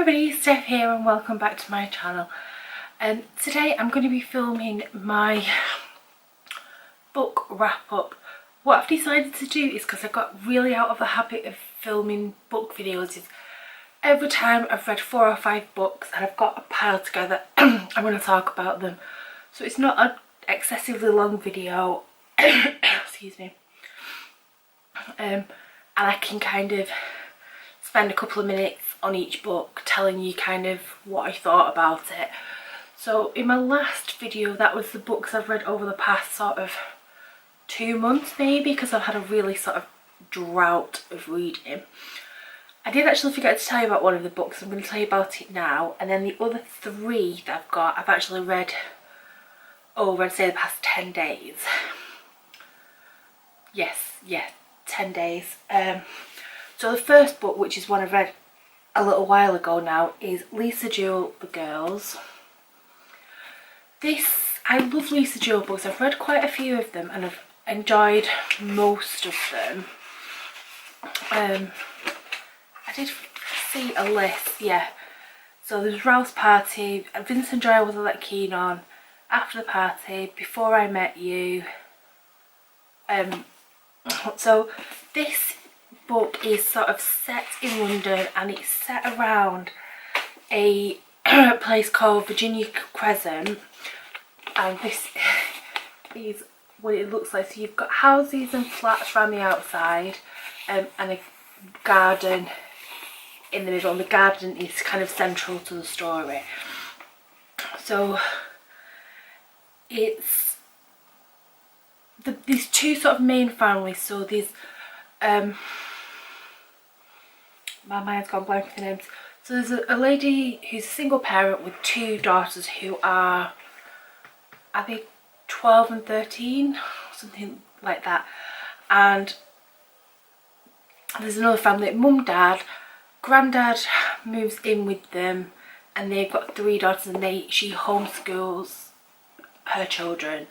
everybody, Steph here and welcome back to my channel. And today I'm going to be filming my book wrap up. What I've decided to do is, because I got really out of the habit of filming book videos, is every time I've read 4 or 5 books and I've got a pile together, I'm going to talk about them. So it's not an excessively long video, excuse me, and I can kind of spend a couple of minutes on each book telling you kind of what I thought about it. So in my last video, that was the books I've read over the past sort of 2 months maybe, because I've had a really sort of drought of reading. I did actually forget to tell you about one of the books. I'm going to tell you about it now, and then the other 3 that I've got I've actually read over, I'd say, the past 10 days. Yes, 10 days. So the first book, which is one I've read a little while ago now, is Lisa Jewell, The Girls. I love Lisa Jewell books. I've read quite a few of them and I've enjoyed most of them. I did see a list, yeah. So there's Rouse Party, Vincent Joy I wasn't that keen on, After the Party, Before I Met You. So this book is sort of set in London, and it's set around a place called Virginia Crescent, and this is what it looks like. So you've got houses and flats around the outside, and a garden in the middle, and the garden is kind of central to the story. So it's these 2 sort of main families. So these my mind's gone blank for names. So there's a lady who's a single parent with 2 daughters who are, I think, 12 and 13, something like that. And there's another family, mum, dad, granddad moves in with them, and they've got 3 daughters, and she homeschools her children,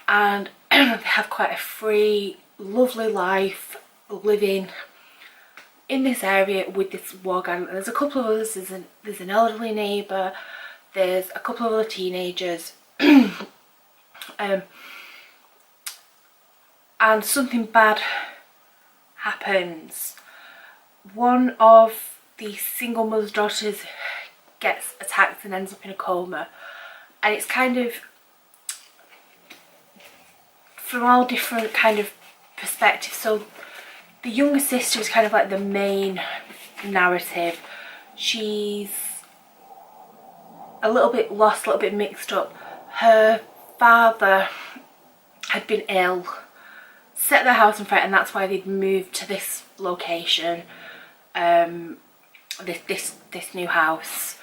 and they have quite a free, lovely life living in this area with this war garden. There's a couple of others. There's an elderly neighbour, there's a couple of other teenagers, and something bad happens. One of the single mother's daughters gets attacked and ends up in a coma, and it's kind of from all different kind of perspectives. So the younger sister is kind of like the main narrative. She's a little bit lost, a little bit mixed up. Her father had been ill, set their house on fire, and that's why they'd moved to this location, this new house.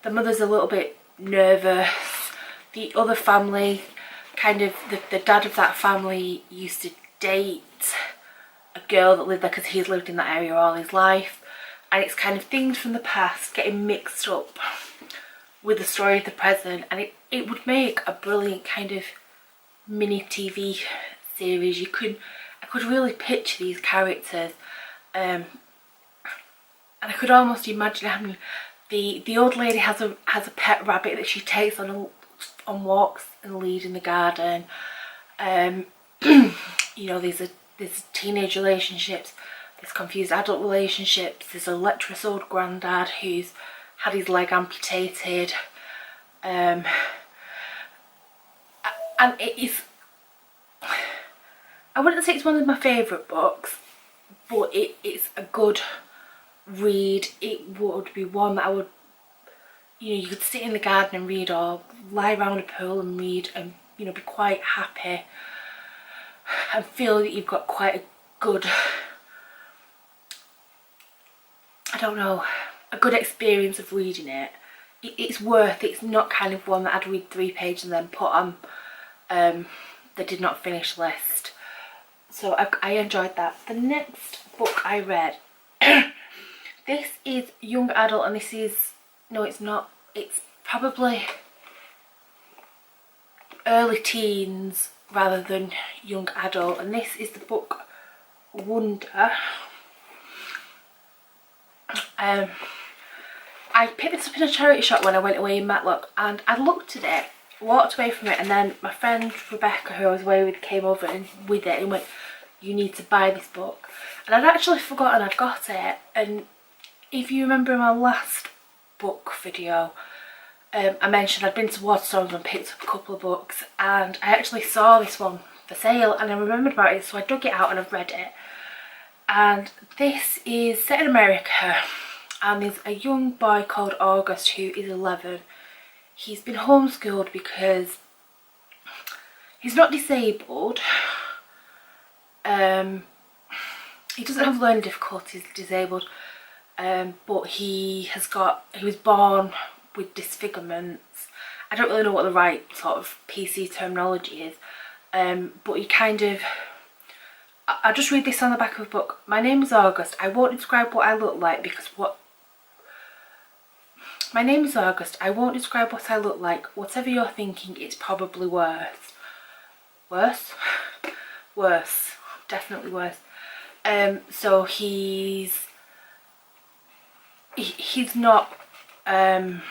The mother's a little bit nervous. The other family, kind of the dad of that family used to date a girl that lived there because he's lived in that area all his life, and it's kind of things from the past getting mixed up with the story of the present, and it would make a brilliant kind of mini TV series. I could really picture these characters, and I could almost imagine having the old lady has a pet rabbit that she takes on walks and lead in the garden. You know, there's teenage relationships, there's confused adult relationships, there's a lecherous old granddad who's had his leg amputated, and it is, I wouldn't say it's one of my favourite books, but it's a good read. It would be one that I would, you could sit in the garden and read, or lie around a pool and read, and be quite happy and feel that you've got quite a good, I don't know, a good experience of reading it. It's worth it. It's not kind of one that I'd read 3 pages and then put on the did not finish list. So I enjoyed that. The next book I read, this is young adult, and this is, no it's not, it's probably early teens rather than young adult, and this is the book Wonder. I picked this up in a charity shop when I went away in Matlock, and I looked at it, walked away from it, and then my friend Rebecca, who I was away with, came over and with it and went, "You need to buy this book." And I'd actually forgotten I'd got it. And if you remember in my last book video, I mentioned I'd been to Waterstones and picked up a couple of books, and I actually saw this one for sale and I remembered about it, so I dug it out and I've read it. And this is set in America, and there's a young boy called August who is 11. He's been homeschooled because he's not disabled. He doesn't have learning difficulties, disabled, but he was born with disfigurements. I don't really know what the right sort of PC terminology is, but he kind of, I'll just read this on the back of the book. "My name is August. I won't describe what I look like because My name is August. I won't describe what I look like. Whatever you're thinking, it's probably worse." Worse? Worse. Definitely worse. So he's not, I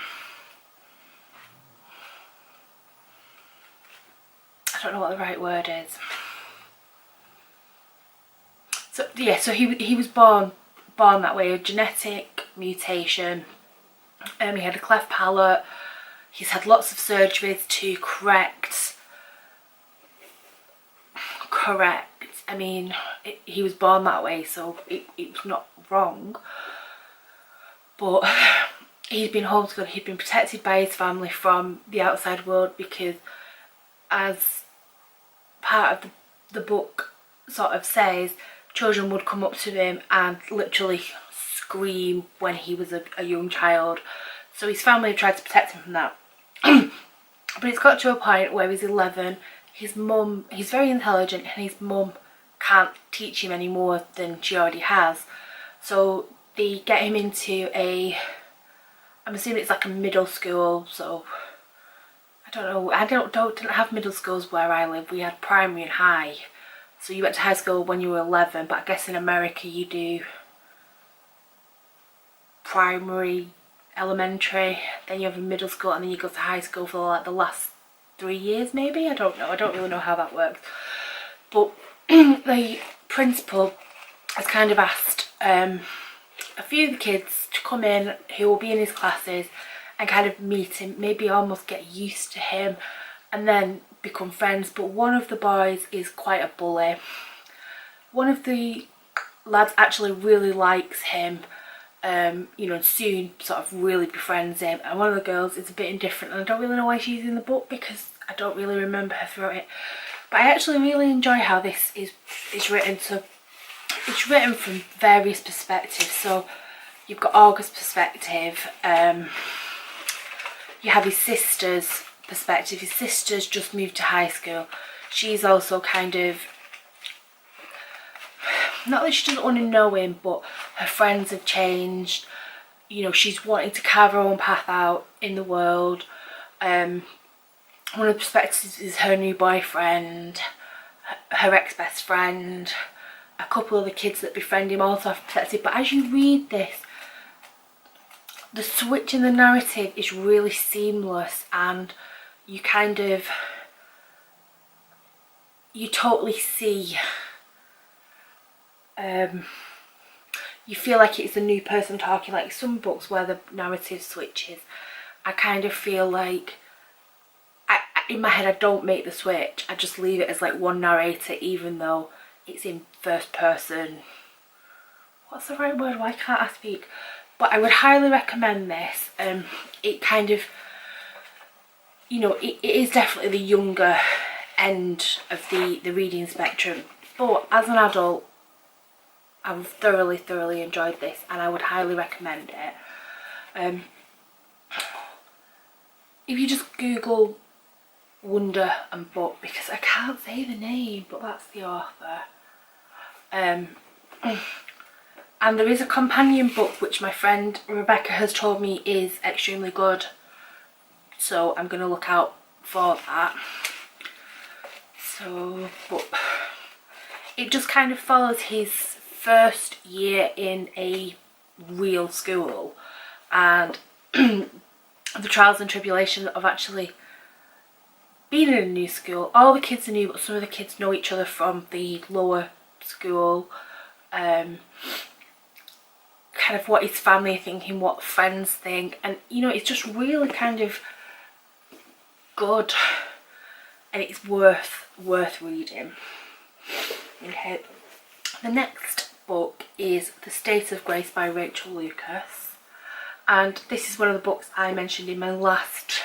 don't know what the right word is. So yeah, so he was born that way, a genetic mutation. He had a cleft palate. He's had lots of surgeries to correct. I mean, he was born that way, so it was not wrong. But he's been homeschooled. He'd been protected by his family from the outside world because, as part of the book sort of says, children would come up to him and literally scream when he was a young child. So his family tried to protect him from that. But it's got to a point where he's 11. His mum, he's very intelligent, and his mum can't teach him any more than she already has. So they get him into I'm assuming it's like a middle school. So I don't know. I didn't have middle schools where I live. We had primary and high. So you went to high school when you were 11, but I guess in America you do primary, elementary, then you have a middle school, and then you go to high school for like the last 3 years maybe. I don't know. I don't really know how that works. But the principal has kind of asked a few of the kids to come in who will be in his classes and kind of meet him, maybe almost get used to him and then become friends. But one of the boys is quite a bully. One of the lads actually really likes him, you know, and soon sort of really befriends him. And one of the girls is a bit indifferent, and I don't really know why she's in the book because I don't really remember her throughout it. But I actually really enjoy how this is written. So it's written from various perspectives. So you've got August's perspective, you have his sister's perspective. His sister's just moved to high school. She's also kind of, not that she doesn't want to know him, but her friends have changed. You know, she's wanting to carve her own path out in the world. One of the perspectives is her new boyfriend, her ex-best friend, a couple of the kids that befriend him also have perspective. But as you read this, the switch in the narrative is really seamless, and you kind of, you totally see, you feel like it's a new person talking. Like some books where the narrative switches, I kind of feel like, in my head I don't make the switch, I just leave it as like one narrator even though it's in first person. What's the right word? Why can't I speak? But I would highly recommend this. It kind of, you know, it is definitely the younger end of the reading spectrum, but as an adult I've thoroughly enjoyed this, and I would highly recommend it. If you just Google Wonder and Book, because I can't say the name, but that's the author, and there is a companion book which my friend Rebecca has told me is extremely good, so I'm going to look out for that. So, but it just kind of follows his first year in a real school, and the trials and tribulations of actually being in a new school. All the kids are new, but some of the kids know each other from the lower school. Kind of what his family are thinking, what friends think, and you know, it's just really kind of good, and it's worth reading. Okay, the next book is The State of Grace by Rachel Lucas, and this is one of the books I mentioned in my last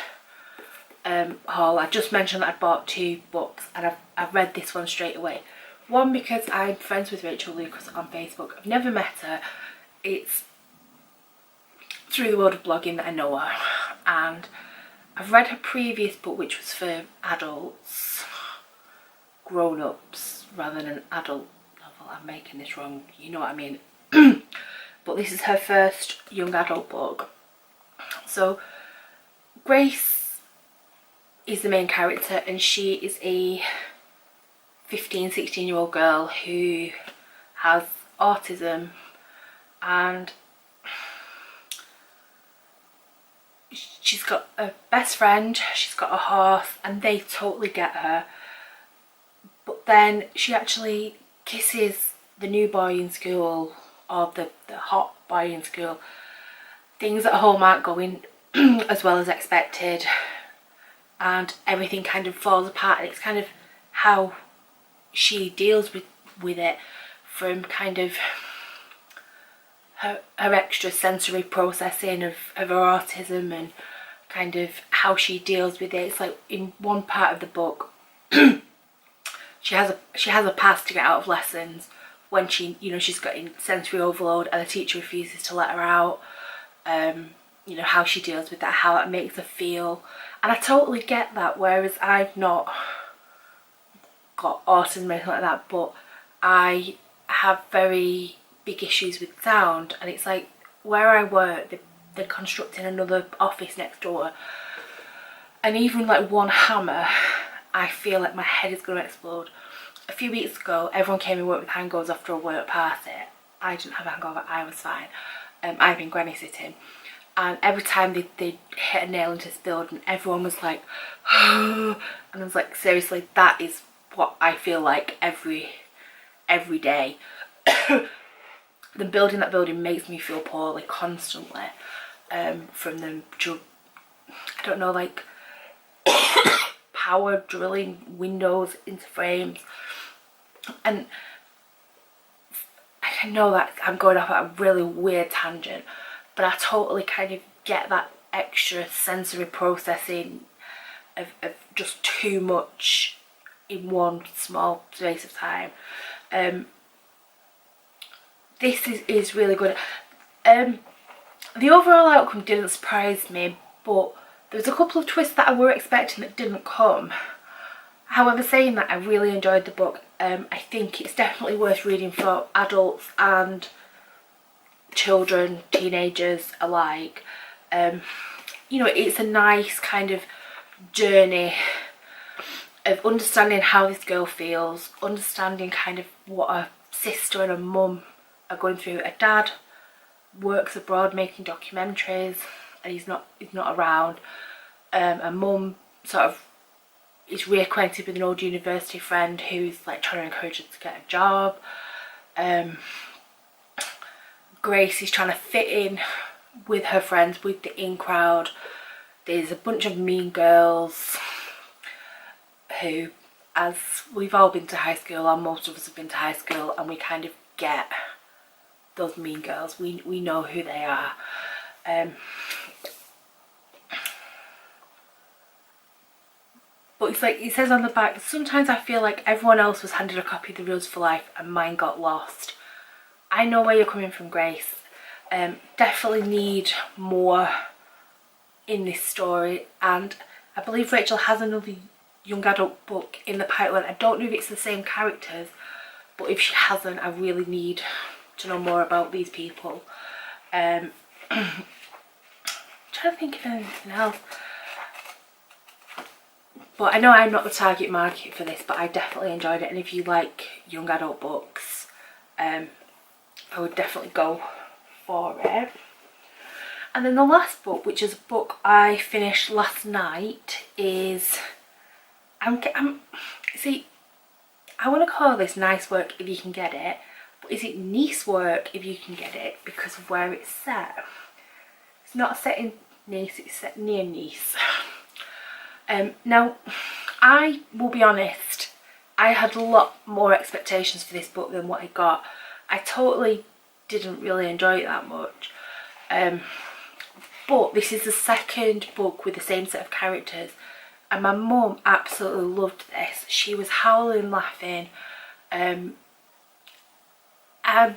haul. I just mentioned that I bought 2 books, and I've read this one straight away. One, because I'm friends with Rachel Lucas on Facebook. I've never met her. It's through the world of blogging that I know her, and I've read her previous book, which was for adults, grown-ups, rather than an adult novel. I'm making this wrong, you know what I mean. But this is her first young adult book. So Grace is the main character, and she is a 16-year-old girl who has autism, and she's got a best friend, she's got a horse, and they totally get her. But then she actually kisses the new boy in school, or the hot boy in school. Things at home aren't going as well as expected, and everything kind of falls apart, and it's kind of how she deals with it, from kind of her extra sensory processing of her autism, and kind of how she deals with it. It's like in one part of the book she has a pass to get out of lessons when she's got sensory overload and the teacher refuses to let her out. You know, how she deals with that, how it makes her feel, and I totally get that, whereas I've not got autism or anything like that, but I have very big issues with sound, and it's like where I work, they're constructing another office next door, and even like one hammer, I feel like my head is going to explode. A few weeks ago, everyone came and worked with hangovers after a work party. I didn't have a hangover, I was fine. I've been granny sitting, and every time they hit a nail into this building, everyone was like and I was like, seriously, that is what I feel like every day. The building that building makes me feel poorly constantly, from them, I don't know, like power drilling windows into frames. And I know that I'm going off at a really weird tangent, but I totally kind of get that extra sensory processing of just too much in one small space of time. This is really good. The overall outcome didn't surprise me, but there was a couple of twists that I were expecting that didn't come. However, saying that, I really enjoyed the book. I think it's definitely worth reading for adults and children, teenagers alike. You know, it's a nice kind of journey of understanding how this girl feels, understanding kind of what a sister and a mum are going through. A dad works abroad making documentaries, and he's not around. A mum sort of is reacquainted with an old university friend who's like trying to encourage her to get a job. Grace is trying to fit in with her friends, with the in crowd. There's a bunch of mean girls who, as we've all been to high school, or most of us have been to high school, and we kind of get those mean girls. We know who they are. But it's like, it says on the back, sometimes I feel like everyone else was handed a copy of The Rules for Life and mine got lost. I know where you're coming from, Grace. Definitely need more in this story, and I believe Rachel has another young adult book in the pipeline. I don't know if it's the same characters, but if she hasn't, I really need to know more about these people. I'm trying to think of anything else. But I know I'm not the target market for this, but I definitely enjoyed it, and if you like young adult books, I would definitely go for it. And then the last book, which is a book I finished last night, is see, I want to call this nice work if you can get it, but is it nice work if you can get it because of where it's set? It's not set in Nice, it's set near Nice. Now, I will be honest, I had a lot more expectations for this book than what I got. I totally didn't really enjoy it that much. But this is the second book with the same set of characters, and my mum absolutely loved this. She was howling laughing, and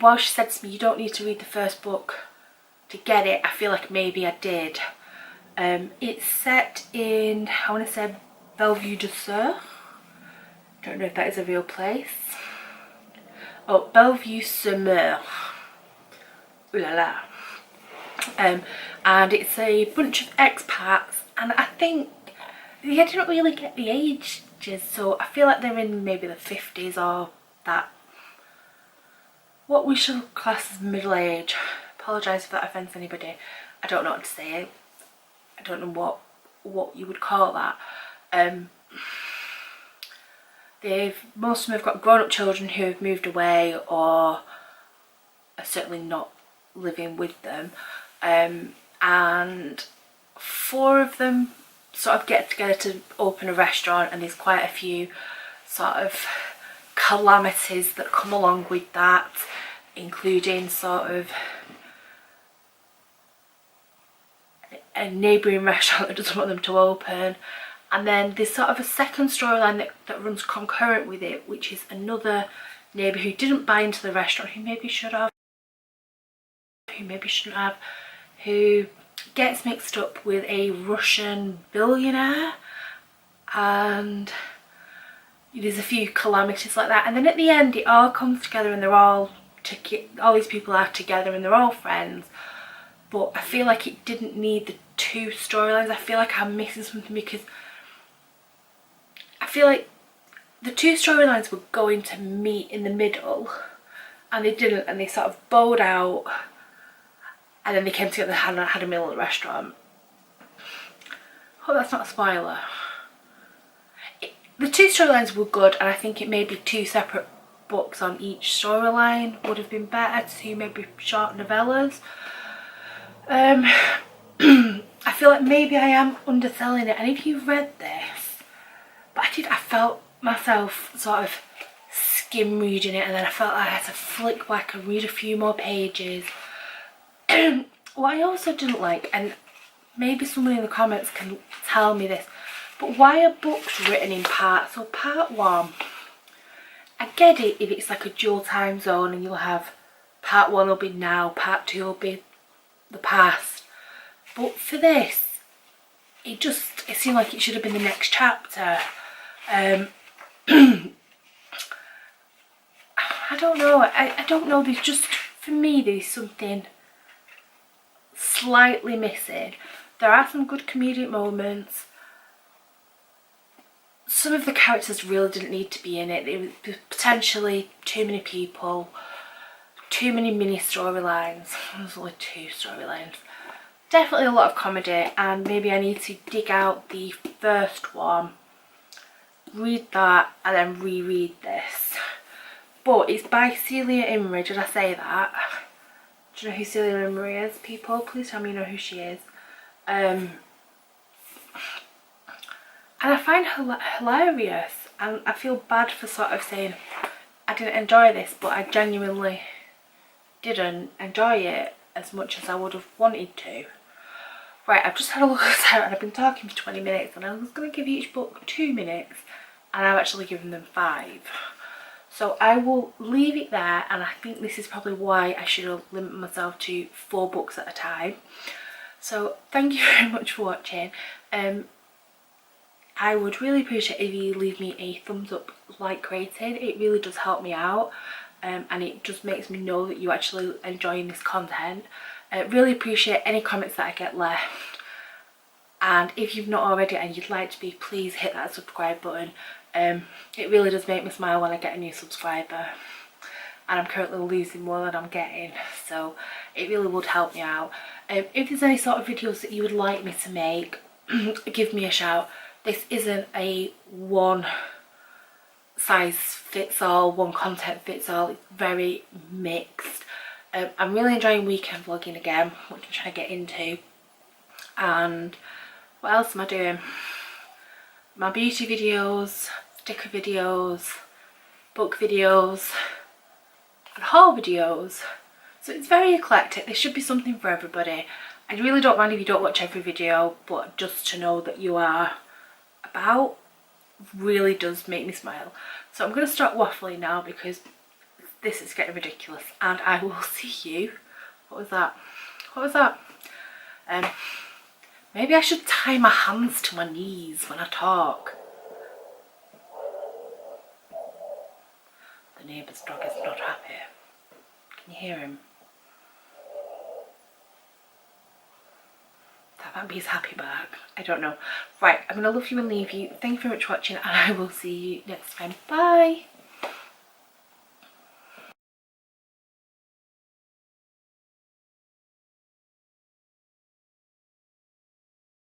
while she said to me, you don't need to read the first book to get it, I feel like maybe I did. It's set in, I want to say, Bellevue du Sur. Don't know if that is a real place. Oh, Bellevue-sur-Mer. Ooh la la. And it's a bunch of expats, and I think I didn't really get the ages, so I feel like they're in maybe the 50s or that, what we should class as middle age. Apologise if that offends anybody. I don't know what to say. I don't know what you would call that. Most of them have got grown-up children who have moved away or are certainly not living with them, and 4 of them sort of get together to open a restaurant, and there's quite a few sort of calamities that come along with that, including sort of a neighbouring restaurant that doesn't want them to open. And then there's sort of a second storyline that runs concurrent with it, which is another neighbour who didn't buy into the restaurant, who maybe should have, who maybe shouldn't have, who gets mixed up with a Russian billionaire, and there's a few calamities like that. And then at the end it all comes together, and they're all these people are together and they're all friends. But I feel like it didn't need the 2 storylines. I feel like I'm missing something, because I feel like the 2 storylines were going to meet in the middle, and they didn't, and they sort of bowed out, and then they came together and had a meal at the restaurant. Hope that's not a spoiler. The 2 storylines were good, and I think it maybe 2 separate books on each storyline would have been better, 2 maybe short novellas. I feel like maybe I am underselling it, and if you've read this, but I felt myself sort of skim reading it, and then I felt like I had to flick back and read a few more pages. What I also didn't like, and maybe someone in the comments can tell me this, but why are books written in parts? So part 1, I get it if it's like a dual time zone and you'll have part 1 will be now, part 2 will be the past, but for this it seemed like it should have been the next chapter. I don't know, I don't know, there's just, for me there's something slightly missing. There are some good comedic moments. Some of the characters really didn't need to be in it. There was potentially too many people, too many mini storylines. There's only 2 storylines. Definitely a lot of comedy, and maybe I need to dig out the first one, read that, and then reread this. But it's by Celia Imrie. Did I say that? Do you know who Celia Imrie is, people? Please tell me you know who she is. And I find her hilarious, and I feel bad for sort of saying I didn't enjoy this, but I genuinely didn't enjoy it as much as I would have wanted to. Right, I've just had a look at it, and I've been talking for 20 minutes, and I was going to give each book 2 minutes, and I've actually given them 5. So I will leave it there, and I think this is probably why I should have limited myself to 4 books at a time. So thank you very much for watching. I would really appreciate if you leave me a thumbs up, like rating. It really does help me out, and it just makes me know that you're actually enjoying this content. Really appreciate any comments that I get left, and if you've not already and you'd like to be, please hit that subscribe button. It really does make me smile when I get a new subscriber. and I'm currently losing more than I'm getting, so it really would help me out. If there's any sort of videos that you would like me to make, give me a shout. This isn't a one size fits all, one content fits all. It's very mixed. I'm really enjoying weekend vlogging again, which I'm trying to get into. And what else am I doing? My beauty videos, sticker videos, book videos, and haul videos. So it's very eclectic. There should be something for everybody. I really don't mind if you don't watch every video, but just to know that you are about really does make me smile. So I'm going to start waffling now because this is getting ridiculous, and I will see you. What was that? What was that? Maybe I should tie my hands to my knees when I talk. The neighbour's dog is not happy. Can you hear him? That might be his happy bark. I don't know. Right, I'm going to love you and leave you. Thank you very much for watching, and I will see you next time. Bye!